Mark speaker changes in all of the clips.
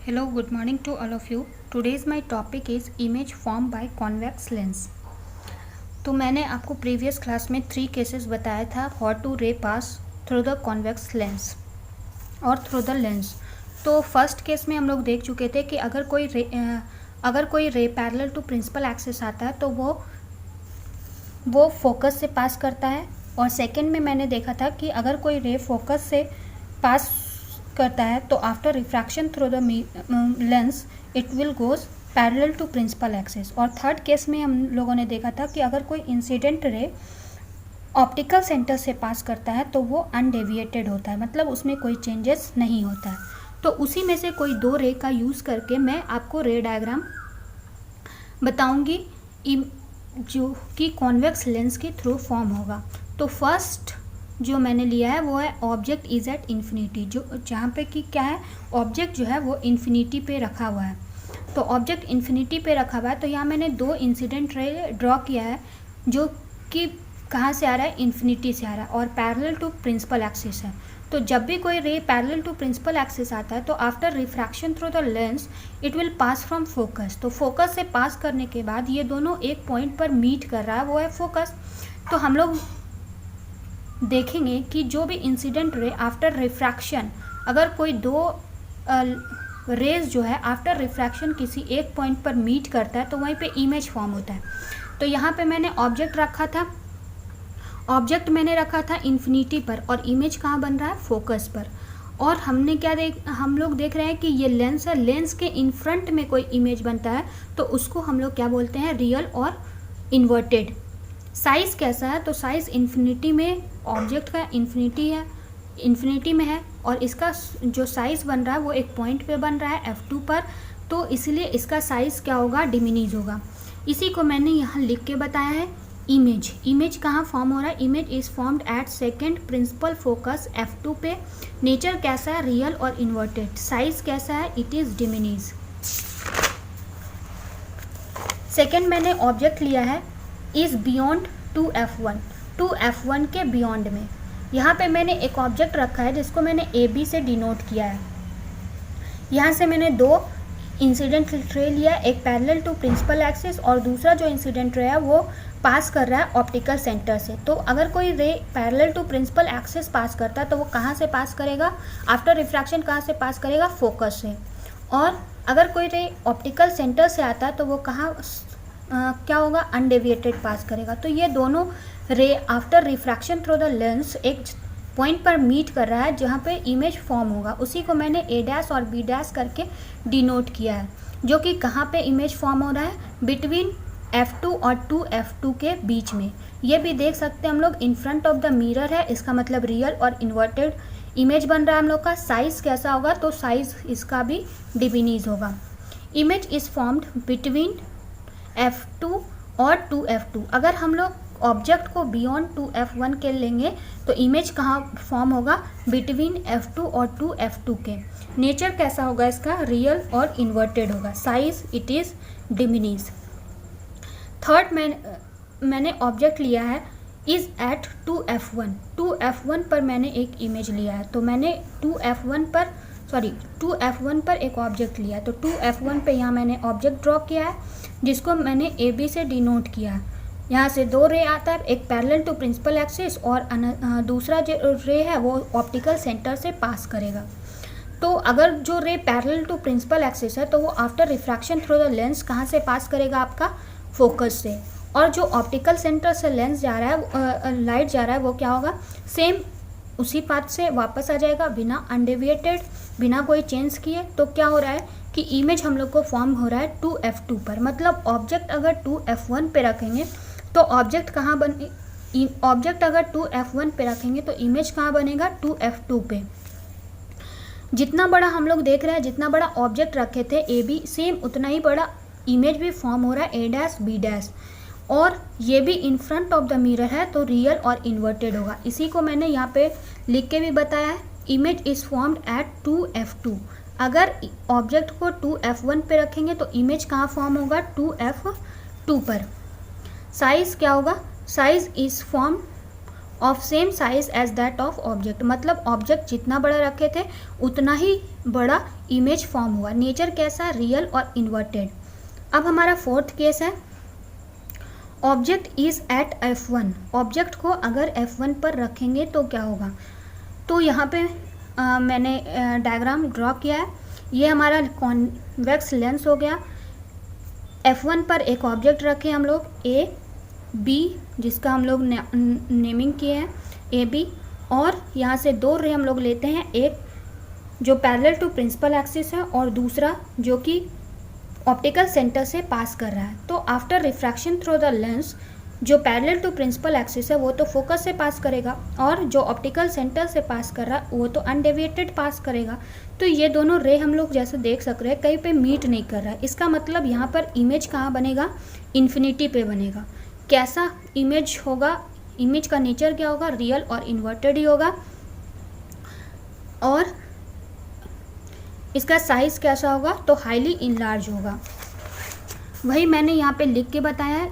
Speaker 1: Hello, good morning to all of you. Today's my topic is image formed by convex lens. तो मैंने आपको previous class में 3 cases बताया था how to रे pass through the convex lens और through the lens. तो first case में हम लोग देख चुके थे कि अगर कोई ray parallel to principal axis आता है तो वो फोकस से पास करता है. और सेकंड में मैंने देखा था कि अगर कोई रे फोकस से पास करता है तो after refraction through the lens it will goes parallel to principal axis. और थर्ड केस में हम लोगों ने देखा था कि अगर कोई इंसिडेंट रे ऑप्टिकल सेंटर से पास करता है तो वो अनडेविएटेड होता है, मतलब उसमें कोई चेंजेस नहीं होता है. तो उसी में से कोई 2 रे का यूज़ करके मैं आपको रे डायग्राम बताऊंगी जो कि कॉन्वेक्स लेंस के थ्रू फॉर्म होगा. तो फर्स्ट जो मैंने लिया है वो है ऑब्जेक्ट इज़ एट इन्फिनिटी, जो जहाँ पे कि क्या है, ऑब्जेक्ट जो है वो इन्फिनिटी पे रखा हुआ है. तो ऑब्जेक्ट इन्फिनिटी पे रखा हुआ है तो यहाँ मैंने 2 इंसिडेंट रे ड्रॉ किया है जो कि कहाँ से आ रहा है, इन्फिनिटी से आ रहा है और पैरेलल टू प्रिंसिपल एक्सिस है. तो जब भी कोई ray parallel to principal axis आता है तो after refraction through the lens it will pass from focus. तो फोकस से पास करने के बाद ये दोनों एक पॉइंट पर मीट कर रहा है, वो है फोकस. तो हम लोग देखेंगे कि जो भी इंसिडेंट रे आफ्टर रिफ्रैक्शन, अगर कोई 2 रेज जो है आफ्टर रिफ्रैक्शन किसी एक पॉइंट पर मीट करता है तो वहीं पे इमेज फॉर्म होता है. तो यहाँ पे मैंने ऑब्जेक्ट मैंने रखा था इन्फिनिटी पर और इमेज कहाँ बन रहा है, फोकस पर. और हम लोग देख रहे हैं कि ये लेंस है, लेंस के इन फ्रंट में कोई इमेज बनता है तो उसको हम लोग क्या बोलते हैं, रियल और इन्वर्टेड. साइज़ कैसा है, तो साइज़ इन्फिनिटी में ऑब्जेक्ट का इन्फिनिटी में है और इसका जो साइज़ बन रहा है वो एक पॉइंट पे बन रहा है F2 पर, तो इसलिए इसका साइज़ क्या होगा, डिमिनीज होगा. इसी को मैंने यहाँ लिख के बताया है. इमेज कहाँ फॉर्म हो रहा है, image is formed at second principal focus F2 पे. नेचर कैसा है, रियल और इन्वर्टेड. साइज़ कैसा है, इट इज़ डिमिनीज. सेकेंड मैंने ऑब्जेक्ट लिया है इज़ बियॉन्ड 2F1, 2F1 के बियॉन्ड में. यहाँ पे मैंने एक ऑब्जेक्ट रखा है जिसको मैंने AB से डिनोट किया है. यहाँ से मैंने 2 इंसिडेंट रे लिया, एक पैरेलल टू प्रिंसिपल एक्सिस और दूसरा जो इंसिडेंट रे है वो पास कर रहा है ऑप्टिकल सेंटर से. तो अगर कोई ray parallel to principal axis pass करता है तो वो कहाँ से पास करेगा, आफ्टर रिफ्रैक्शन कहाँ से पास करेगा, फोकस से. और अगर कोई रे ऑप्टिकल सेंटर से आता है तो वो कहाँ क्या होगा, अनडेविएटेड पास करेगा. तो ये दोनों रे after refraction through the lens एक पॉइंट पर मीट कर रहा है जहाँ पे इमेज फॉर्म होगा. उसी को मैंने A' और B' करके डिनोट किया है, जो कि कहाँ पे इमेज फॉर्म हो रहा है, बिटवीन F2 और 2F2 के बीच में. ये भी देख सकते हैं हम लोग, in front of the mirror है, इसका मतलब रियल और इन्वर्टेड इमेज बन रहा है हम लोग का. साइज़ कैसा होगा, तो साइज़ इसका भी डिमिनीज होगा. Image is formed between F2 और 2F2. अगर हम लोग ऑब्जेक्ट को बियॉन्ड 2F1 के लेंगे तो इमेज कहाँ फॉर्म होगा, बिटवीन F2 और 2F2 के. नेचर कैसा होगा इसका, रियल और इन्वर्टेड होगा. Size it is diminished. Third मैंने ऑब्जेक्ट लिया है इज़ एट 2F1, 2F1 पर मैंने एक इमेज लिया है. तो मैंने 2F1 पर एक ऑब्जेक्ट लिया है. तो 2F1 पे यहाँ मैंने ऑब्जेक्ट ड्रॉ किया है जिसको मैंने AB से डिनोट किया है. यहाँ से 2 रे आता है, एक पैरेलल टू प्रिंसिपल एक्सिस और दूसरा जो रे है वो ऑप्टिकल सेंटर से पास करेगा. तो अगर जो रे पैरेलल टू प्रिंसिपल एक्सिस है तो वो after refraction through the lens कहाँ से पास करेगा, आपका फोकस से. और जो ऑप्टिकल सेंटर से लेंस जा रहा है, लाइट जा रहा है, वो क्या होगा, सेम उसी पाथ से वापस आ जाएगा बिना अनडेविएटेड, बिना कोई चेंज किए. तो क्या हो रहा है कि इमेज हम लोग को फॉर्म हो रहा है 2F2 पर. मतलब ऑब्जेक्ट अगर 2F1 पे रखेंगे तो ऑब्जेक्ट अगर 2F1 पे रखेंगे तो इमेज कहाँ बनेगा, 2F2 पे. जितना बड़ा हम लोग देख रहे हैं, जितना बड़ा ऑब्जेक्ट रखे थे AB, सेम उतना ही बड़ा इमेज भी फॉर्म हो रहा है A' B'. और ये भी in front of the mirror है तो रियल और इन्वर्टेड होगा. इसी को मैंने यहाँ पे लिख के भी बताया है. Image is formed eight 2F2. अगर ऑब्जेक्ट को 2F1 पे रखेंगे तो इमेज कहाँ फॉर्म होगा, 2F2 पर. साइज़ क्या होगा, size is form of same size as that of object, मतलब ऑब्जेक्ट जितना बड़ा रखे थे उतना ही बड़ा इमेज फॉर्म हुआ। नेचर कैसा, रियल और इन्वर्टेड। अब हमारा फोर्थ केस है, object is at F1, object को अगर F1 पर रखेंगे तो क्या होगा। तो यहाँ पे मैंने डायग्राम ड्रॉ किया है। ये हमारा कॉन्वेक्स लेंस हो गया। F1 पर एक ऑब्जेक्ट रखे हम लोग A B, जिसका हम लोग नेमिंग किए हैं AB, और यहाँ से दो रे हम लोग लेते हैं, एक जो पैरेलल टू प्रिंसिपल एक्सिस है और दूसरा जो कि ऑप्टिकल सेंटर से पास कर रहा है। तो after refraction through the lens, जो पैरेलल टू प्रिंसिपल एक्सिस है वो तो फोकस से पास करेगा, और जो ऑप्टिकल सेंटर से पास कर रहा है वो तो अनडेविएटेड पास करेगा। तो ये दोनों रे हम लोग जैसे देख सक रहे हैं कहीं पे मीट नहीं कर रहा है। इसका मतलब यहाँ पर इमेज कहाँ बनेगा, इन्फिनिटी पे बनेगा। कैसा इमेज होगा, इमेज का नेचर क्या होगा, रियल और इन्वर्टेड ही होगा। और इसका साइज कैसा होगा, तो हाईली इनलार्ज होगा। वही मैंने यहाँ पे लिख के बताया है,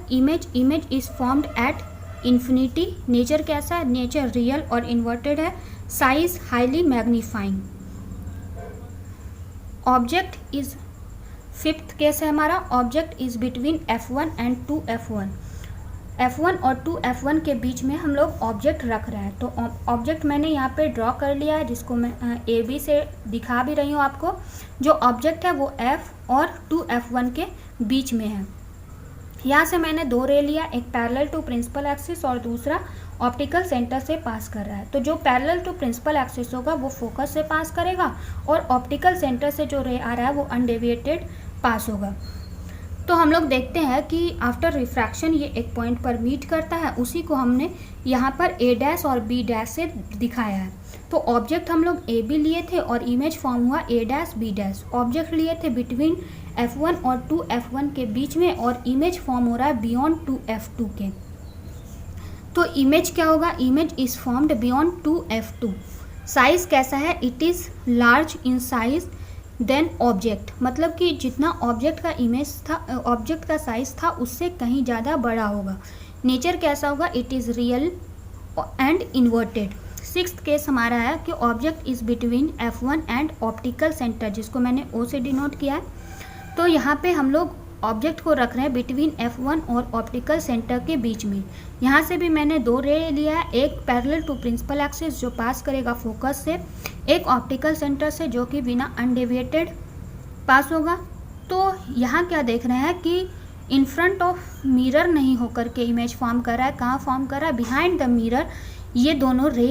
Speaker 1: image is formed at infinity. Nature कैसा है, नेचर रियल और इन्वर्टेड है। Size highly magnifying. Object is, fifth case है हमारा, object is between F1 and 2F1। F1 और 2F1 के बीच में हम लोग ऑब्जेक्ट रख रहे हैं। तो ऑब्जेक्ट मैंने यहाँ पे ड्रॉ कर लिया है, जिसको मैं AB से दिखा भी रही हूँ आपको। जो ऑब्जेक्ट है वो F और 2F1 के बीच में है। यहाँ से मैंने दो रे लिया, एक पैरेलल टू प्रिंसिपल एक्सिस और दूसरा ऑप्टिकल सेंटर से पास कर रहा है। तो जो पैरेलल टू प्रिंसिपल एक्सिस होगा वो फोकस से पास करेगा, और ऑप्टिकल सेंटर से जो रे आ रहा है वो अनडेविएटेड पास होगा। तो हम लोग देखते हैं कि आफ्टर रिफ्रैक्शन ये एक पॉइंट पर मीट करता है, उसी को हमने यहाँ पर A' और B' से दिखाया है। तो ऑब्जेक्ट हम लोग AB लिए थे और इमेज फॉर्म हुआ A' B'। ऑब्जेक्ट लिए थे बिटवीन F1 और 2F1 के बीच में, और इमेज फॉर्म हो रहा है बियॉन्ड 2F2 के। तो इमेज क्या होगा, image is formed beyond 2F2। Size कैसा है, it is large in size then object, मतलब कि जितना ऑब्जेक्ट का इमेज था, ऑब्जेक्ट का साइज था उससे कहीं ज़्यादा बड़ा होगा। नेचर कैसा होगा, it is real and inverted. Sixth case हमारा है कि object is between F1 and optical centre, जिसको मैंने O से डिनोट किया है। तो यहाँ पे हम लोग ऑब्जेक्ट को रख रहे हैं बिटवीन F1 और ऑप्टिकल सेंटर के बीच में। यहाँ से भी मैंने दो रे लिया है, एक पैरेलल टू प्रिंसिपल एक्सिस जो पास करेगा फोकस से, एक ऑप्टिकल सेंटर से जो कि बिना अनडेविएटेड पास होगा। तो यहाँ क्या देख रहे हैं कि इन फ्रंट ऑफ मिरर नहीं होकर के इमेज फॉर्म कर रहा है, कहाँ फॉर्म कर रहा है, बिहाइंड द मिरर। ये दोनों रे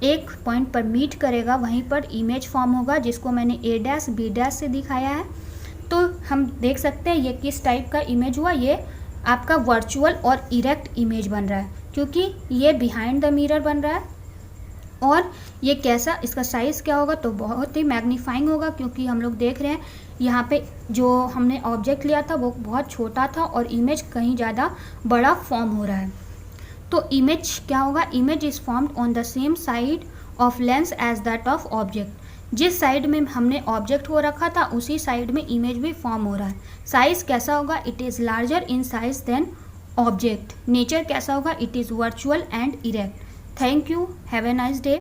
Speaker 1: एक पॉइंट पर मीट करेगा, वहीं पर इमेज फॉर्म होगा, जिसको मैंने A' B' से दिखाया है। तो हम देख सकते हैं ये किस टाइप का इमेज हुआ, ये आपका वर्चुअल और इरेक्ट इमेज बन रहा है, क्योंकि ये बिहाइंड द मिरर बन रहा है। और ये कैसा, इसका साइज़ क्या होगा, तो बहुत ही मैग्नीफाइंग होगा, क्योंकि हम लोग देख रहे हैं यहाँ पे जो हमने ऑब्जेक्ट लिया था वो बहुत छोटा था और इमेज कहीं ज़्यादा बड़ा फॉर्म हो रहा है। तो इमेज क्या होगा, image is formed on the same side of lens as that of object. जिस साइड में हमने ऑब्जेक्ट को रखा था उसी साइड में इमेज भी फॉर्म हो रहा है। साइज़ कैसा होगा, it is larger in size then object. Nature कैसा होगा, it is virtual and erect. Thank you, have a nice day.